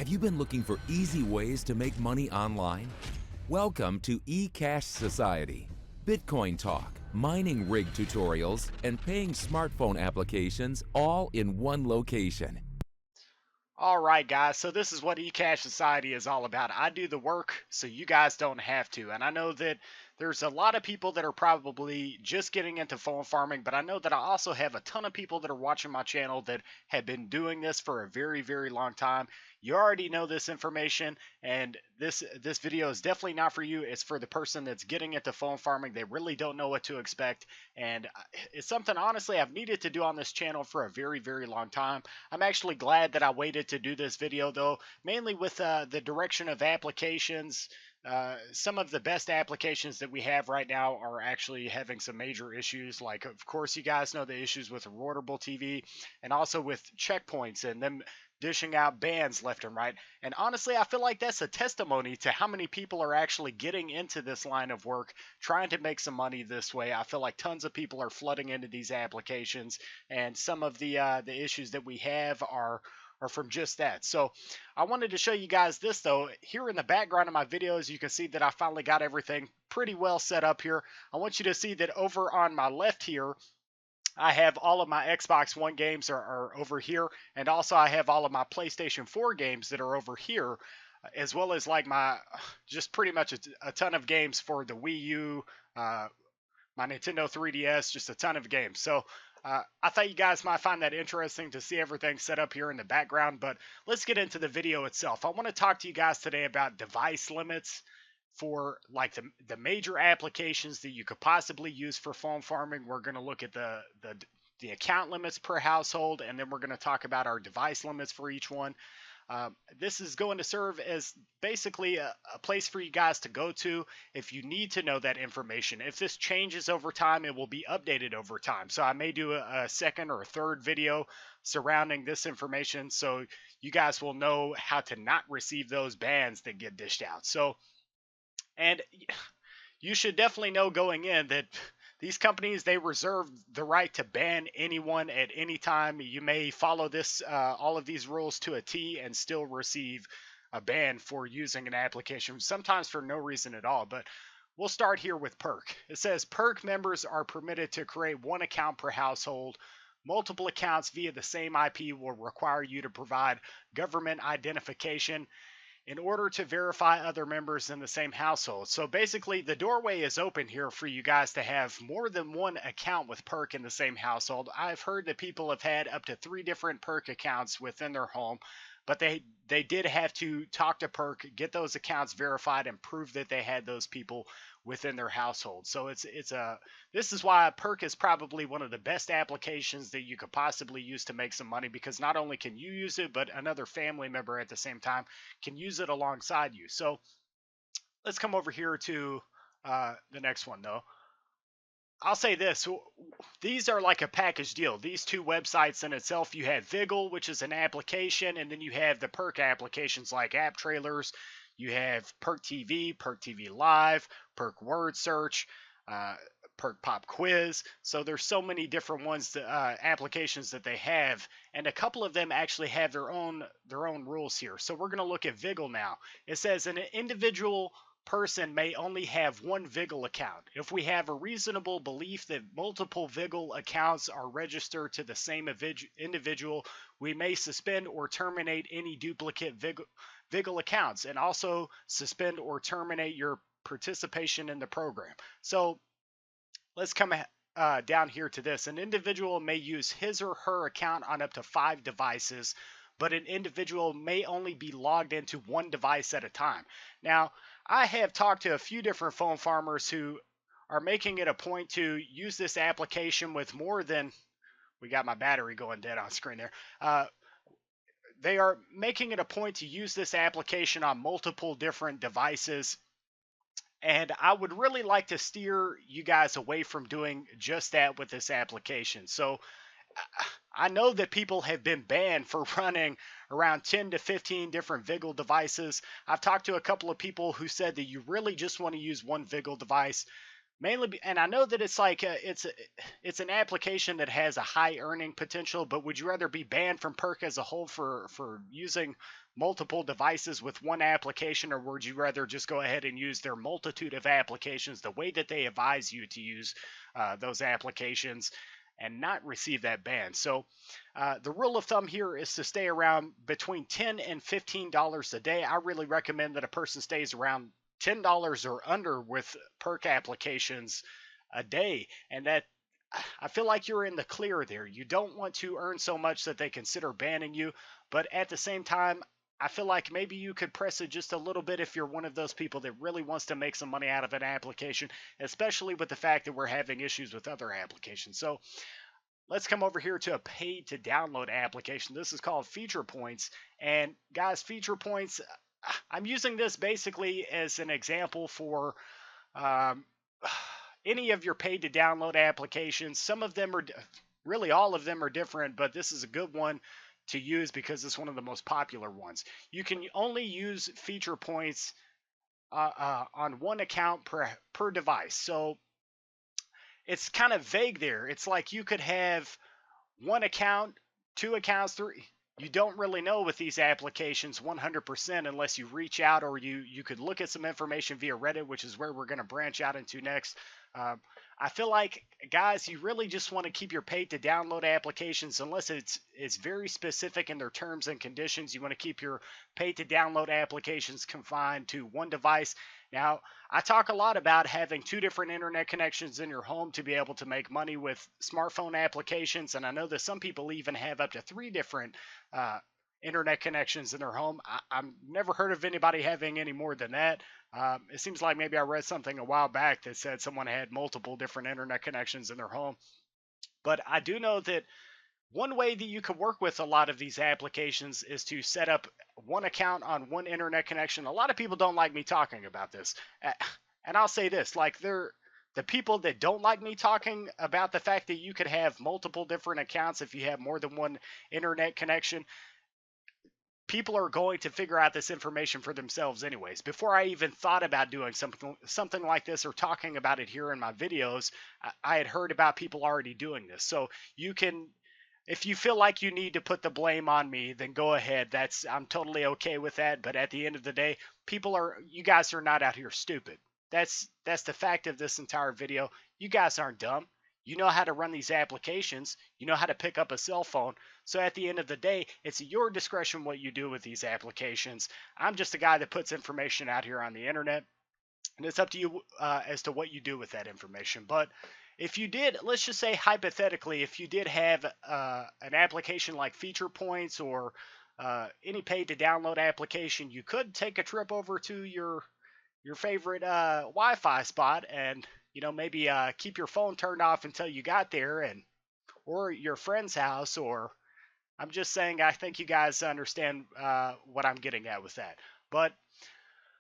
Have you been looking for easy ways to make money online? Welcome to eCash Society. Bitcoin talk, mining rig tutorials, and paying smartphone applications all in one location. All right, guys. So this is what eCash Society is all about. I do the work so you guys don't have to. And I know that there's a lot of people that are probably just getting into phone farming, but I know that I also have a ton of people that are watching my channel that have been doing this for a very, very long time. You already know this information, and this video is definitely not for you. It's for the person that's getting into phone farming. They really don't know what to expect, and it's something honestly I've needed to do on this channel for a very, very long time. I'm actually glad that I waited to do this video, though, mainly with the direction of applications. Some of the best applications that we have right now are actually having some major issues. Like, of course, you guys know the issues with rewardable TV and also with checkpoints and them dishing out bans left and right. And honestly, I feel like that's a testimony to how many people are actually getting into this line of work, trying to make some money this way. I feel like tons of people are flooding into these applications, and some of the issues that we have are from just that. So I wanted to show you guys this, though. Here in the background of my videos, you can see that I finally got everything pretty well set up here. I want you to see that over on my left here, I have all of my Xbox One games are over here, and also I have all of my PlayStation 4 games that are over here, as well as like my just pretty much a ton of games for the Wii U, my Nintendo 3DS, just a ton of games. So I thought you guys might find that interesting to see everything set up here in the background, but let's get into the video itself. I want to talk to you guys today about device limits for like the major applications that you could possibly use for phone farming. We're going to look at the account limits per household, and then we're going to talk about our device limits for each one. This is going to serve as basically a place for you guys to go to if you need to know that information. If this changes over time, it will be updated over time. So I may do a second or a third video surrounding this information so you guys will know how to not receive those bans that get dished out. So, and you should definitely know going in that these companies, they reserve the right to ban anyone at any time. You may follow this, all of these rules to a T and still receive a ban for using an application, sometimes for no reason at all. But we'll start here with Perk. It says Perk members are permitted to create one account per household. Multiple accounts via the same IP will require you to provide government identification in order to verify other members in the same household. So basically, the doorway is open here for you guys to have more than one account with Perk in the same household. I've heard that people have had up to 3 different Perk accounts within their home, but they did have to talk to Perk, get those accounts verified, and prove that they had those people within their household. So this is why Perk is probably one of the best applications that you could possibly use to make some money, because not only can you use it, but another family member at the same time can use it alongside you. So let's come over here to the next one, though. I'll say this, these are like a package deal. These two websites in itself, you have Vagal, which is an application, and then you have the Perk applications like app trailers. You have Perk TV Live, Perk Word Search, Perk Pop Quiz. So there's so many different ones, applications that they have, and a couple of them actually have their own rules here. So we're going to look at Vagal now. It says an individual person may only have one Vagal account. If we have a reasonable belief that multiple Vagal accounts are registered to the same individual, we may suspend or terminate any duplicate Vagal accounts, and also suspend or terminate your participation in the program. So let's come down here to this. An individual may use his or her account on up to 5 devices, but an individual may only be logged into one device at a time. Now, I have talked to a few different phone farmers who are making it a point to use this application with more than, we got my battery going dead on screen there. They are making it a point to use this application on multiple different devices. And I would really like to steer you guys away from doing just that with this application. So I know that people have been banned for running around 10 to 15 different Vagal devices. I've talked to a couple of people who said that you really just want to use one Vagal device. And I know that it's like it's an application that has a high earning potential, but would you rather be banned from Perk as a whole for using multiple devices with one application, or would you rather just go ahead and use their multitude of applications the way that they advise you to use those applications and not receive that ban? So the rule of thumb here is to stay around between $10 and $15 a day. I really recommend that a person stays around $10 or under with Perk applications a day, and that I feel like you're in the clear there. You don't want to earn so much that they consider banning you, but at the same time, I feel like maybe you could press it just a little bit if you're one of those people that really wants to make some money out of an application, especially with the fact that we're having issues with other applications. So let's come over here to a paid to download application. This is called Feature Points. And guys, Feature Points, I'm using this basically as an example for um, any of your paid to download applications. Some of them are, really all of them are different, but this is a good one to use because it's one of the most popular ones. You can only use Feature Points on one account per device. So it's kind of vague there. It's like you could have one account, two accounts, three. You don't really know with these applications 100% unless you reach out, or you could look at some information via Reddit, which is where we're going to branch out into next. I feel like, guys, you really just want to keep your paid to download applications, unless it's very specific in their terms and conditions. You want to keep your paid to download applications confined to one device. Now, I talk a lot about having two different internet connections in your home to be able to make money with smartphone applications, and I know that some people even have up to three different internet connections in their home. I've never heard of anybody having any more than that. It seems like maybe I read something a while back that said someone had multiple different internet connections in their home. But I do know that one way that you can work with a lot of these applications is to set up one account on one internet connection. A lot of people don't like me talking about this. And I'll say this, like the people that don't like me talking about the fact that you could have multiple different accounts if you have more than one internet connection, people are going to figure out this information for themselves anyways. Before I even thought about doing something like this or talking about it here in my videos, I had heard about people already doing this. So you can, if you feel like you need to put the blame on me, then go ahead. I'm totally okay with that. But at the end of the day, you guys are not out here stupid. That's the fact of this entire video. You guys aren't dumb. You know how to run these applications. You know how to pick up a cell phone. So at the end of the day, it's your discretion what you do with these applications. I'm just a guy that puts information out here on the internet, and it's up to you as to what you do with that information. But if you did, let's just say hypothetically, if you did have an application like Feature Points or any paid to download application, you could take a trip over to your favorite Wi-Fi spot and maybe keep your phone turned off until you got there, or your friend's house. Or I'm just saying, I think you guys understand what I'm getting at with that. But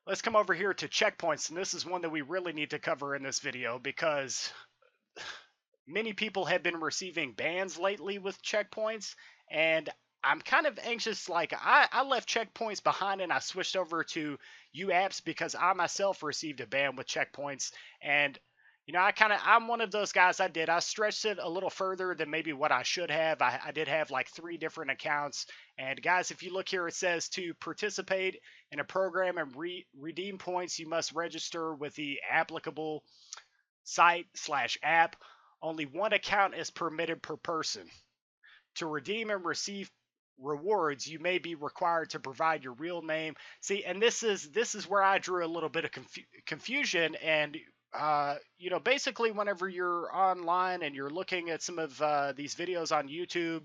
let's come over here to checkpoints, and this is one that we really need to cover in this video because many people have been receiving bans lately with checkpoints, and I'm kind of anxious. Like I left checkpoints behind and I switched over to apps because I myself received a ban with checkpoints. And I'm one of those guys. I stretched it a little further than maybe what I should have. I did have like 3 different accounts. And guys, if you look here, it says to participate in a program and redeem points, you must register with the applicable site/app. Only one account is permitted per person. To redeem and receive rewards, you may be required to provide your real name. See, and this is where I drew a little bit of confusion. And basically, whenever you're online and you're looking at some of these videos on YouTube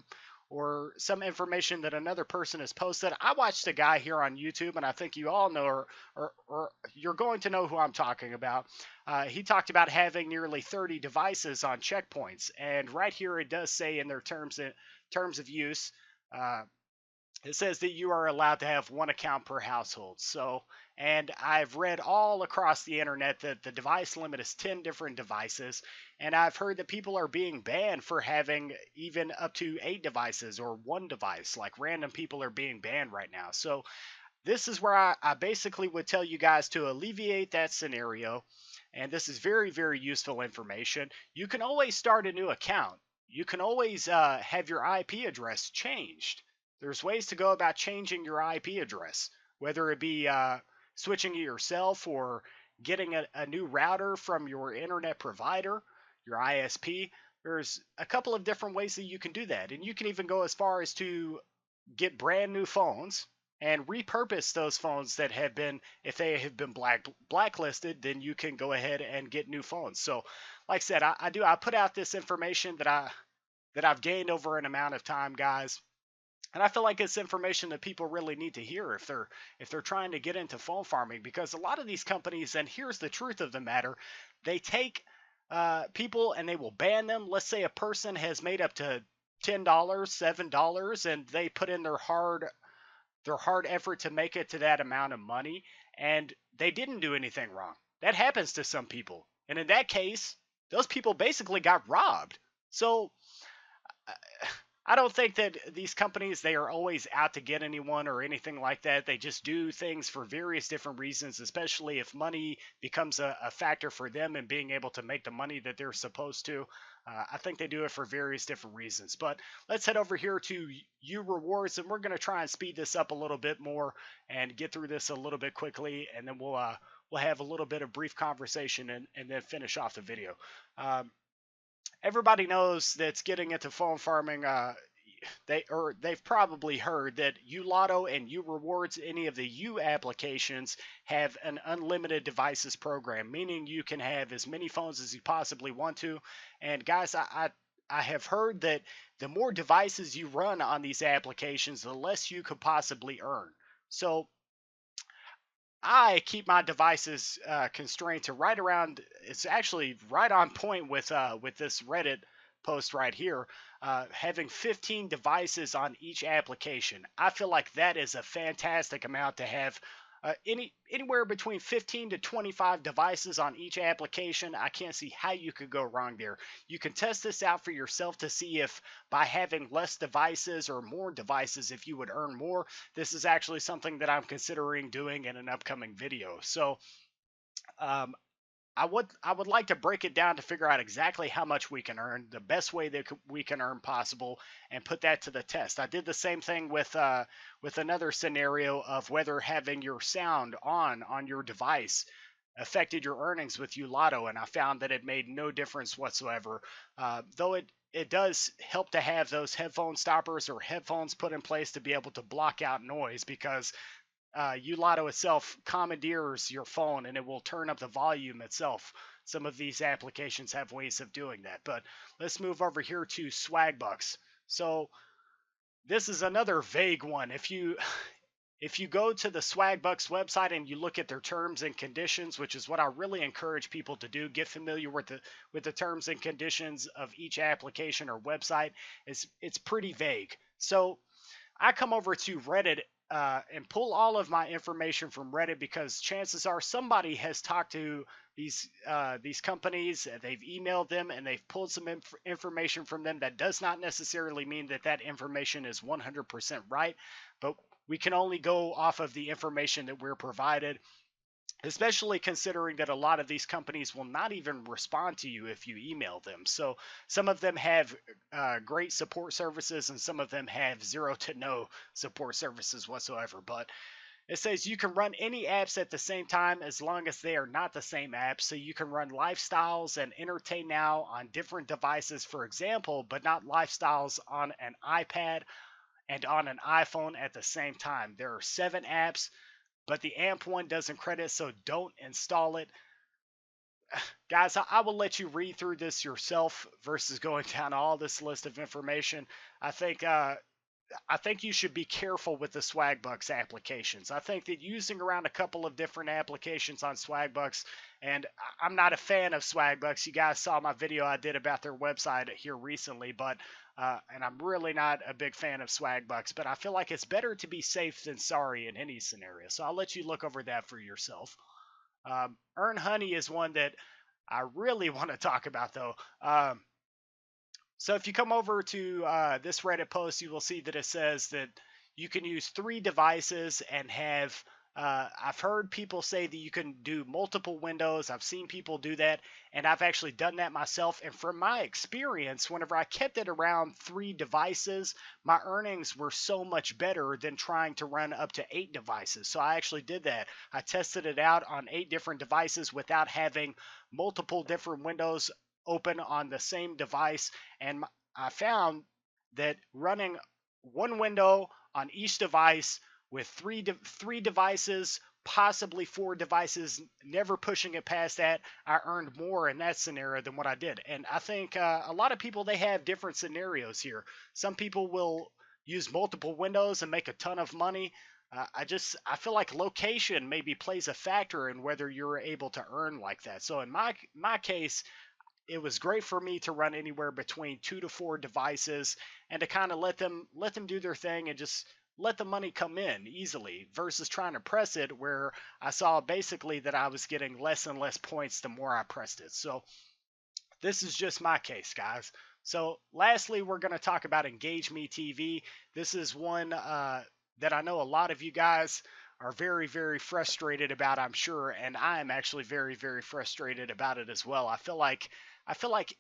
or some information that another person has posted, I watched a guy here on YouTube, and I think you all know, or you're going to know who I'm talking about. He talked about having nearly 30 devices on checkpoints, and right here it does say in their terms of use, it says that you are allowed to have one account per household. So, and I've read all across the internet that the device limit is 10 different devices. And I've heard that people are being banned for having even up to 8 devices or one device. Like random people are being banned right now. So this is where I basically would tell you guys to alleviate that scenario. and this is very, very useful information. You can always start a new account. You can always have your IP address changed. There's ways to go about changing your IP address, whether it be switching it yourself or getting a new router from your internet provider, your ISP. There's a couple of different ways that you can do that. And you can even go as far as to get brand new phones and repurpose those phones that have been, if they have been blacklisted, then you can go ahead and get new phones. So like I said, I put out this information that I've gained over an amount of time, guys. And I feel like it's information that people really need to hear if they're trying to get into phone farming, because a lot of these companies, and here's the truth of the matter, they take people and they will ban them. Let's say a person has made up to $10, $7, and they put in their hard effort to make it to that amount of money, and they didn't do anything wrong. That happens to some people. And in that case, those people basically got robbed. So I don't think that these companies, they are always out to get anyone or anything like that. They just do things for various different reasons, especially if money becomes a factor for them and being able to make the money that they're supposed to. I think they do it for various different reasons. But let's head over here to yoorewards, and we're going to try and speed this up a little bit more and get through this a little bit quickly, and then we'll have a little bit of brief conversation and then finish off the video. Everybody knows that's getting into phone farming. They've probably heard that yoolotto and yoorewards, any of the U applications, have an unlimited devices program, meaning you can have as many phones as you possibly want to. And guys, I have heard that the more devices you run on these applications, the less you could possibly earn. So I keep my devices constrained to right around. It's actually right on point with this Reddit post right here, having 15 devices on each application. I feel like that is a fantastic amount to have. Anywhere between 15 to 25 devices on each application. I can't see how you could go wrong there. You can test this out for yourself to see if by having less devices or more devices, if you would earn more. This is actually something that I'm considering doing in an upcoming video. So I would like to break it down to figure out exactly how much we can earn, the best way that we can earn possible, and put that to the test. I did the same thing with another scenario of whether having your sound on your device affected your earnings with yoolotto, and I found that it made no difference whatsoever. Though it does help to have those headphone stoppers or headphones put in place to be able to block out noise, because yoolotto itself commandeers your phone and it will turn up the volume itself. Some of these applications have ways of doing that. But let's move over here to swagbucks. So this is another vague one. If you go to the swagbucks website and you look at their terms and conditions, which is what I really encourage people to do, get familiar with the terms and conditions of each application or website. It's pretty vague. So I come over to Reddit and pull all of my information from Reddit, because chances are somebody has talked to these companies, they've emailed them, and they've pulled some information from them. That does not necessarily mean that that information is 100% right, but we can only go off of the information that we're provided, especially considering that a lot of these companies will not even respond to you if you email them. So some of them have great support services, and some of them have zero to no support services whatsoever. But it says you can run any apps at the same time as long as they are not the same apps. So you can run lifestyles and entertain now on different devices, for example, but not lifestyles on an iPad and on an iPhone at the same time. There are 7 apps, but the AMP one doesn't credit, so don't install it. Guys, I will let you read through this yourself versus going down all this list of information. I think you should be careful with the swagbucks applications. I think that using around a couple of different applications on swagbucks, and I'm not a fan of swagbucks. You guys saw my video I did about their website here recently, but and I'm really not a big fan of swagbucks, but I feel like it's better to be safe than sorry in any scenario. So I'll let you look over that for yourself. Earnhoney is one that I really want to talk about, though. So if you come over to this Reddit post, you will see that it says that you can use 3 devices and have I've heard people say that you can do multiple windows. I've seen people do that, and I've actually done that myself. And from my experience, whenever I kept it around 3 devices, my earnings were so much better than trying to run up to 8 devices. So I actually did that. I tested it out on 8 different devices without having multiple different windows open on the same device. And I found that running one window on each device with three devices, possibly 4 devices, never pushing it past that, I earned more in that scenario than what I did. And I think a lot of people, they have different scenarios here. Some people will use multiple windows and make a ton of money. I feel like location maybe plays a factor in whether you're able to earn like that. So in my case, it was great for me to run anywhere between 2 to 4 devices and to kind of let them do their thing and just let the money come in easily versus trying to press it, where I saw basically that I was getting less and less points the more I pressed it. So this is just my case, guys. So lastly, we're going to talk about EngageMeTV. This is one that I know a lot of you guys are very, very frustrated about, I'm sure, and I am actually very, very frustrated about it as well. I feel like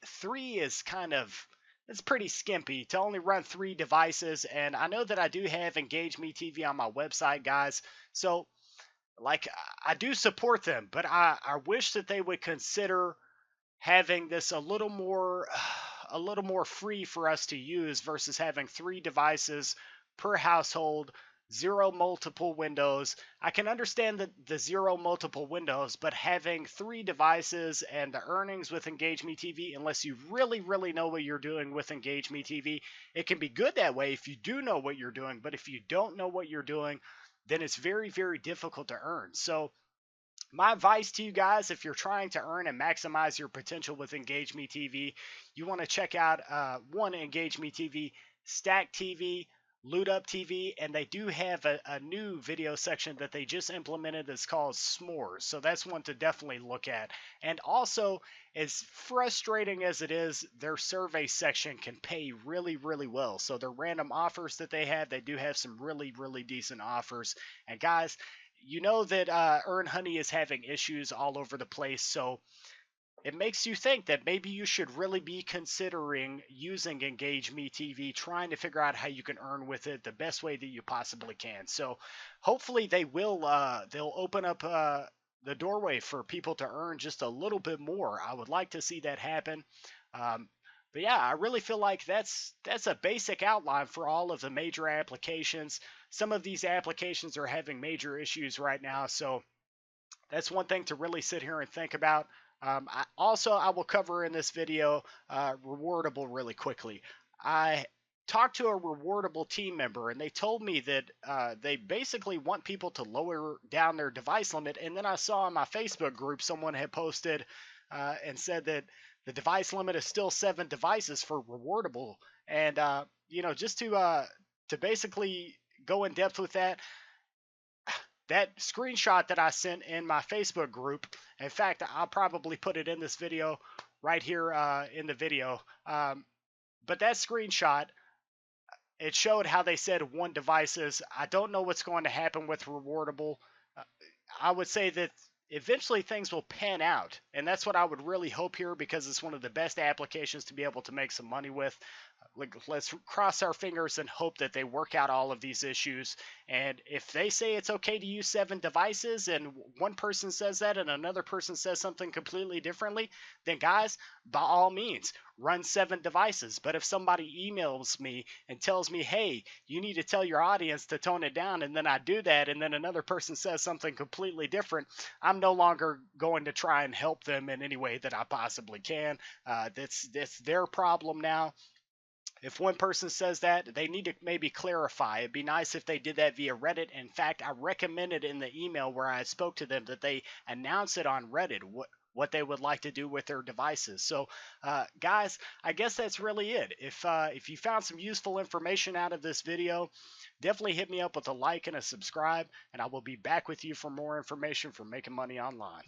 3 is kind of, it's pretty skimpy to only run 3 devices, and I know that I do have EngageMeTV on my website, guys. So like, I do support them, but I wish that they would consider having this a little more free for us to use versus having 3 devices per household, 0 multiple windows. I can understand the 0 multiple windows, but having 3 devices and the earnings with EngageMeTV, unless you really, really know what you're doing with EngageMeTV, it can be good that way if you do know what you're doing. But if you don't know what you're doing, then it's very, very difficult to earn. So my advice to you guys, if you're trying to earn and maximize your potential with EngageMeTV, you want to check out one EngageMeTV, Stack TV, Loot Up TV, and they do have a new video section that they just implemented that's called S'mores. So that's one to definitely look at. And also, as frustrating as it is, their survey section can pay really, really well. So their random offers that they do have some really, really decent offers. And guys, you know that earnhoney is having issues all over the place, so it makes you think that maybe you should really be considering using EngageMeTV, trying to figure out how you can earn with it the best way that you possibly can. So hopefully they'll open up the doorway for people to earn just a little bit more. I would like to see that happen. Um, but yeah, I really feel like that's a basic outline for all of the major applications. Some of these applications are having major issues right now, so that's one thing to really sit here and think about. I will cover in this video rewardable really quickly. I talked to a rewardable team member, and they told me that they basically want people to lower down their device limit. And then I saw in my Facebook group someone had posted and said that the device limit is still 7 devices for rewardable. And just to basically go in depth with that, that screenshot that I sent in my Facebook group, in fact, I'll probably put it in this video right here in the video. But that screenshot, it showed how they said 1 devices. I don't know what's going to happen with rewardable. Uh, I would say that eventually things will pan out, and that's what I would really hope here, because it's one of the best applications to be able to make some money with. Let's cross our fingers and hope that they work out all of these issues. And if they say it's okay to use 7 devices, and one person says that and another person says something completely differently, then guys, by all means, run 7 devices. But if somebody emails me and tells me, hey, you need to tell your audience to tone it down, and then I do that, and then another person says something completely different, I'm no longer going to try and help them in any way that I possibly can. That's their problem now. If one person says that, they need to maybe clarify. It'd be nice if they did that via Reddit. In fact, I recommended in the email where I spoke to them that they announce it on Reddit what they would like to do with their devices. So, guys, I guess that's really it. If you found some useful information out of this video, definitely hit me up with a like and a subscribe, and I will be back with you for more information for making money online.